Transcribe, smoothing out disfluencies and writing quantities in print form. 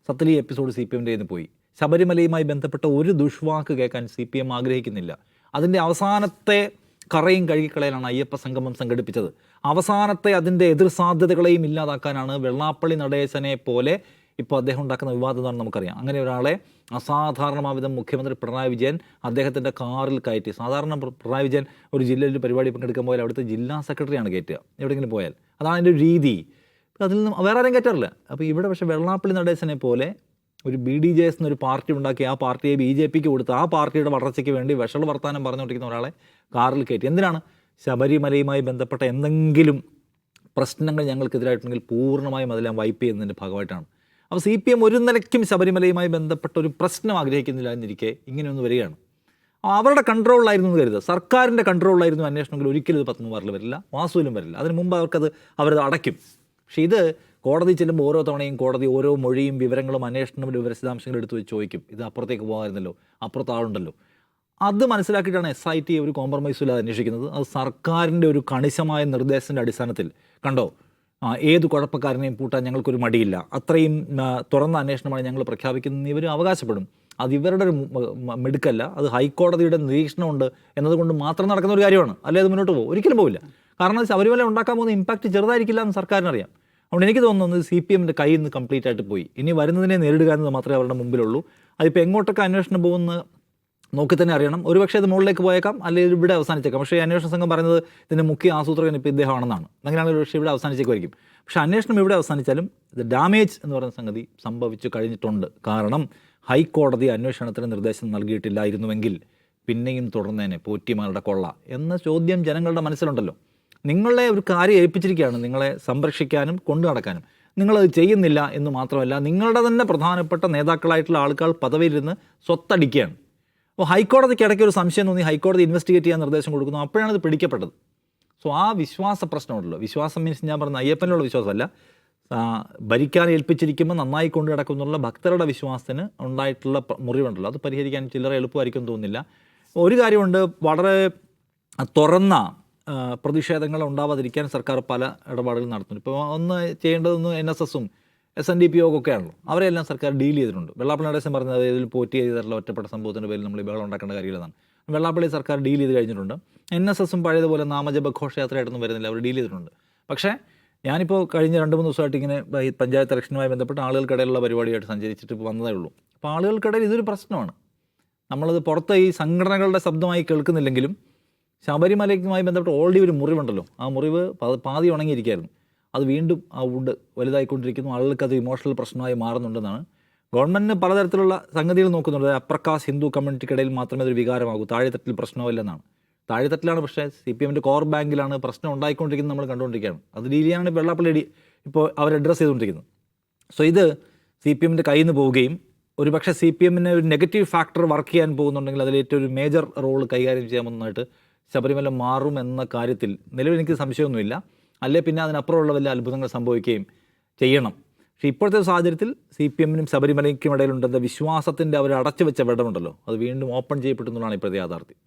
സത്ലി episode CPMൻ്റെ നിന്ന് പോയി. ശബരിമലയുമായി ബന്ധപ്പെട്ട ഒരു ദുഷ്വാക്ക് കേൾക്കാൻ CPM ആഗ്രഹിക്കുന്നില്ല. അതിൻ്റെ അവസാനത്തെ കറയും കഴുകിക്കളയാനാണ് അയ്യപ്പ സംഗമം സംഘടിപ്പിച്ചത്. അവസാനത്തെ അതിൻ്റെ എതിർ സാധ്യതകളെയും ഇല്ലാതാക്കാനാണ് വെള്ളാപ്പള്ളി നടേശനെ പോലെ ഇപ്പോൾ അദ്ദേഹം ഉണ്ടാക്കുന്ന വിവാദം എന്താണെന്ന് നമുക്കറിയാം. അങ്ങനെ ഒരാളെ അസാധാരണമാവിധം മുഖ്യമന്ത്രി പിണറായി വിജയൻ അദ്ദേഹത്തിൻ്റെ കാറിൽ കയറ്റി. സാധാരണ പിണറായി വിജയൻ ഒരു ജില്ലയിൽ ഒരു പരിപാടി പങ്കെടുക്കാൻ പോയാൽ അവിടുത്തെ ജില്ലാ സെക്രട്ടറിയാണ് കയറ്റുക, എവിടെയെങ്കിലും പോയാൽ. അതാണ് അതിൻ്റെ ഒരു രീതി. അതിൽ നിന്ന് വേറെ ആരെയും കയറ്റാറില്ല. അപ്പോൾ ഇവിടെ പക്ഷേ വെള്ളാപ്പള്ളി നടേശനെ പോലെ ഒരു BDJS എന്നൊരു പാർട്ടി ഉണ്ടാക്കി ആ പാർട്ടിയെ BJPക്ക് കൊടുത്ത് ആ പാർട്ടിയുടെ വളർച്ചയ്ക്ക് വേണ്ടി വിഷൽ വർത്താനം പറഞ്ഞുകൊണ്ടിരിക്കുന്ന ഒരാളെ കാറിൽ കയറ്റി. എന്തിനാണ്? ശബരിമലയുമായി ബന്ധപ്പെട്ട എന്തെങ്കിലും പ്രശ്നങ്ങൾ ഞങ്ങൾക്കെതിരായിട്ടുണ്ടെങ്കിൽ പൂർണ്ണമായും അതെല്ലാം വൈപ്പ് ചെയ്യുന്നതിൻ്റെ ഭാഗമായിട്ടാണ്. അപ്പോൾ CPM ഒരു നിലയ്ക്കും ശബരിമലയുമായി ബന്ധപ്പെട്ട ഒരു പ്രശ്നം ആഗ്രഹിക്കുന്നില്ല എന്നിരിക്കെ ഇങ്ങനെയൊന്ന് വരികയാണ്. അവരുടെ കൺട്രോളിലായിരുന്നു എന്ന് കരുതുക. സർക്കാരിൻ്റെ കൺട്രോളിലായിരുന്നു അന്വേഷണമെങ്കിൽ ഒരിക്കലും ഇത് പത്മകുമാറിൽ വരില്ല, വാസുവിലും വരില്ല. അതിന് മുമ്പ് അവരത് അടയ്ക്കും. പക്ഷേ ഇത് കോടതി ചെല്ലുമ്പോൾ ഓരോ തവണയും കോടതി ഓരോ മൊഴിയും വിവരങ്ങളും അന്വേഷണവും വിവരവിശദാംശങ്ങളും എടുത്ത് വെച്ച് ചോദിക്കും. ഇത് അപ്പുറത്തേക്ക് പോകാമായിരുന്നല്ലോ, അപ്പുറത്ത് ആളുണ്ടല്ലോ. അത് മനസ്സിലാക്കിയിട്ടാണ് SIT ഒരു കോംപ്രമൈസും ഇല്ലാതെ അന്വേഷിക്കുന്നത്. അത് സർക്കാരിൻ്റെ ഒരു കണിശമായ നിർദ്ദേശത്തിൻ്റെ അടിസ്ഥാനത്തിൽ കണ്ടോ, ഏത് കുഴപ്പക്കാരനെയും പൂട്ടാൻ ഞങ്ങൾക്കൊരു മടിയില്ല, അത്രയും തുറന്ന അന്വേഷണമാണ് ഞങ്ങൾ പ്രഖ്യാപിക്കുന്നത് ഇവർ അവകാശപ്പെടും. അത് ഇവരുടെ ഒരു മിടുക്കല്ല, അത് ഹൈക്കോടതിയുടെ നിരീക്ഷണമുണ്ട് എന്നതുകൊണ്ട് മാത്രം നടക്കുന്ന ഒരു കാര്യമാണ്. അല്ലെ അത് മുന്നോട്ട് പോകും? ഒരിക്കലും പോവില്ല. കാരണം ശബരിമല ഉണ്ടാക്കാൻ പോകുന്ന ഇമ്പാക്റ്റ് ചെറുതായിരിക്കില്ല എന്ന് സർക്കാരിനറിയാം. അതുകൊണ്ട് എനിക്ക് തോന്നുന്നത് CPMൻ്റെ കയ്യിൽ നിന്ന് കംപ്ലീറ്റ് ആയിട്ട് പോയി. ഇനി വരുന്നതിനെ നേരിടുക എന്നത് മാത്രമേ അവരുടെ മുമ്പിലുള്ളൂ. അതിപ്പോൾ എങ്ങോട്ടൊക്കെ അന്വേഷണം പോകുന്ന നോക്കി തന്നെ അറിയണം. ഒരുപക്ഷേ അത് മുകളിലേക്ക് പോയേക്കാം, അല്ലെങ്കിൽ ഇവിടെ അവസാനിച്ചേക്കാം. പക്ഷേ അന്വേഷണ സംഘം പറയുന്നത് ഇതിൻ്റെ മുഖ്യ ആസൂത്രകൻ ഇപ്പോൾ ഇദ്ദേഹമാണെന്നാണ്. അങ്ങനെയാണെങ്കിൽ പക്ഷേ ഇവിടെ അവസാനിച്ചേക്കുമായിരിക്കും. പക്ഷേ അന്വേഷണം ഇവിടെ അവസാനിച്ചാലും ഇത് ഡാമേജ് എന്ന് പറയുന്ന സംഗതി സംഭവിച്ചു കഴിഞ്ഞിട്ടുണ്ട്. കാരണം ഹൈക്കോടതി അന്വേഷണത്തിന് നിർദ്ദേശം നൽകിയിട്ടില്ലായിരുന്നുവെങ്കിൽ പിന്നെയും തുടർന്നേനെ പോറ്റിമാരുടെ കൊള്ള എന്ന ചോദ്യം ജനങ്ങളുടെ മനസ്സിലുണ്ടല്ലോ. നിങ്ങളെ ഒരു കാര്യം ഏൽപ്പിച്ചിരിക്കുകയാണ്, നിങ്ങളെ സംരക്ഷിക്കാനും കൊണ്ടു നടക്കാനും. നിങ്ങളത് ചെയ്യുന്നില്ല എന്ന് മാത്രമല്ല, നിങ്ങളുടെ തന്നെ പ്രധാനപ്പെട്ട നേതാക്കളായിട്ടുള്ള ആൾക്കാർ പദവിയിലിരുന്ന് സ്വത്തടിക്കുകയാണ്. അപ്പോൾ ഹൈക്കോടതിക്ക് ഇടയ്ക്ക് ഒരു സംശയം തോന്നി ഹൈക്കോടതി ഇൻവെസ്റ്റിഗേറ്റ് ചെയ്യാൻ നിർദ്ദേശം കൊടുക്കുന്നു. അപ്പോഴാണ് ഇത് പിടിക്കപ്പെട്ടത്. സോ ആ വിശ്വാസ പ്രശ്നമുണ്ടല്ലോ. വിശ്വാസം മീൻസ് ഞാൻ പറഞ്ഞ അയ്യപ്പനുള്ള വിശ്വാസമല്ല, ഭരിക്കാൻ ഏൽപ്പിച്ചിരിക്കുമ്പോൾ നന്നായി കൊണ്ടു നടക്കുന്നുള്ള ഭക്തരുടെ വിശ്വാസത്തിന് ഉണ്ടായിട്ടുള്ള മുറിവുണ്ടല്ലോ, അത് പരിഹരിക്കാൻ ചില്ലറ എളുപ്പമായിരിക്കും തോന്നുന്നില്ല. ഒരു കാര്യമുണ്ട്, വളരെ തുറന്ന പ്രതിഷേധങ്ങൾ ഉണ്ടാവാതിരിക്കാൻ സർക്കാർ പല ഇടപാടുകൾ നടത്തുന്നു. ഇപ്പോൾ ഒന്ന് ചെയ്യേണ്ടതൊന്ന് NSSഉം SNDP ഒക്കെ ആണല്ലോ, അവരെല്ലാം സർക്കാർ ഡീൽ ചെയ്തിട്ടുണ്ട്. വെള്ളാപ്പള്ളി നടേശൻ പറഞ്ഞത് ഇതിൽ പോറ്റി ചെയ്തിട്ടുള്ള ഒറ്റപ്പെട്ട സംഭവത്തിൻ്റെ പേരിൽ നമ്മൾ ഈ ബഹളം ഉണ്ടാക്കേണ്ട കാര്യമില്ലെന്നാണ്. വെള്ളാപ്പള്ളി സർക്കാർ ഡീൽ ചെയ്ത് കഴിഞ്ഞിട്ടുണ്ട്. NSSഉം പഴയതുപോലെ നാമജപ ഘോഷയാത്രയായിട്ടൊന്നും വരുന്നില്ല, അവർ ഡീൽ ചെയ്തിട്ടുണ്ട്. പക്ഷേ ഞാനിപ്പോൾ കഴിഞ്ഞ 2-3 ദിവസമായിട്ട് ഇങ്ങനെ പഞ്ചായത്ത് ഇലക്ഷനുമായി ബന്ധപ്പെട്ട് ആളുകൾക്കിടയിലുള്ള പരിപാടിയായിട്ട് സഞ്ചരിച്ചിട്ട് ഇപ്പോൾ വന്നതേ ഉള്ളൂ. അപ്പോൾ ആളുകൾക്കിടയിൽ ഇതൊരു പ്രശ്നമാണ്. നമ്മളത് പുറത്ത് ഈ സംഘടനകളുടെ ശബ്ദമായി കേൾക്കുന്നില്ലെങ്കിലും ശബരിമലയുമായി ബന്ധപ്പെട്ട് ഓൾറെഡി ഒരു മുറിവുണ്ടല്ലോ, ആ മുറിവ് പാതി ഉണങ്ങിയിരിക്കുകയായിരുന്നു. അത് വീണ്ടും ആ വുഡ് വലുതായിക്കൊണ്ടിരിക്കുന്നു. ആളുകൾക്ക് അത് ഇമോഷണൽ പ്രശ്നമായി മാറുന്നുണ്ടെന്നാണ്. ഗവൺമെൻറ്റിന് പലതരത്തിലുള്ള സംഗതികൾ നോക്കുന്നുണ്ട്. അപ്പർ കാസ്റ്റ് ഹിന്ദു കമ്മ്യൂണിറ്റിക്കിടയിൽ മാത്രമേ അതൊരു വികാരമാകൂ, താഴെത്തട്ടിൽ പ്രശ്നമില്ലെന്നാണ്. താഴെത്തട്ടിലാണ്, പക്ഷേ CPMൻ്റെ കോർ ബാങ്കിലാണ് പ്രശ്നം ഉണ്ടായിക്കൊണ്ടിരിക്കുന്നത്, നമ്മൾ കണ്ടുകൊണ്ടിരിക്കുകയാണ്. അത് ഡീൽ ചെയ്യാനാണ് വെള്ളാപ്പള്ളി ഇപ്പോൾ അവർ അഡ്രസ്സ് ചെയ്തുകൊണ്ടിരിക്കുന്നത്. സോ ഇത് CPMൻ്റെ കയ്യിൽ നിന്ന് പോവുകയും ഒരു പക്ഷേ CPMന് ഒരു നെഗറ്റീവ് ഫാക്ടർ വർക്ക് ചെയ്യാൻ പോകുന്നുണ്ടെങ്കിൽ അതിലേറ്റവും ഒരു മേജർ റോൾ കൈകാര്യം ചെയ്യാമെന്നായിട്ട് ശബരിമല മാറും എന്ന കാര്യത്തിൽ നിലവിൽ എനിക്ക് സംശയമൊന്നുമില്ല. അല്ലെ പിന്നെ അതിനപ്പുറമുള്ള വലിയ അത്ഭുതങ്ങൾ സംഭവിക്കുകയും ചെയ്യണം. പക്ഷേ ഇപ്പോഴത്തെ സാഹചര്യത്തിൽ CPMനും ശബരിമലയ്ക്കും ഇടയിലുണ്ടെന്ന വിശ്വാസത്തിൻ്റെ അവർ അടച്ചു വെച്ച വെടമുണ്ടല്ലോ, അത് വീണ്ടും ഓപ്പൺ ചെയ്യപ്പെടുന്നതാണ് ഇപ്പോഴത്തെ യാഥാർത്ഥ്യം.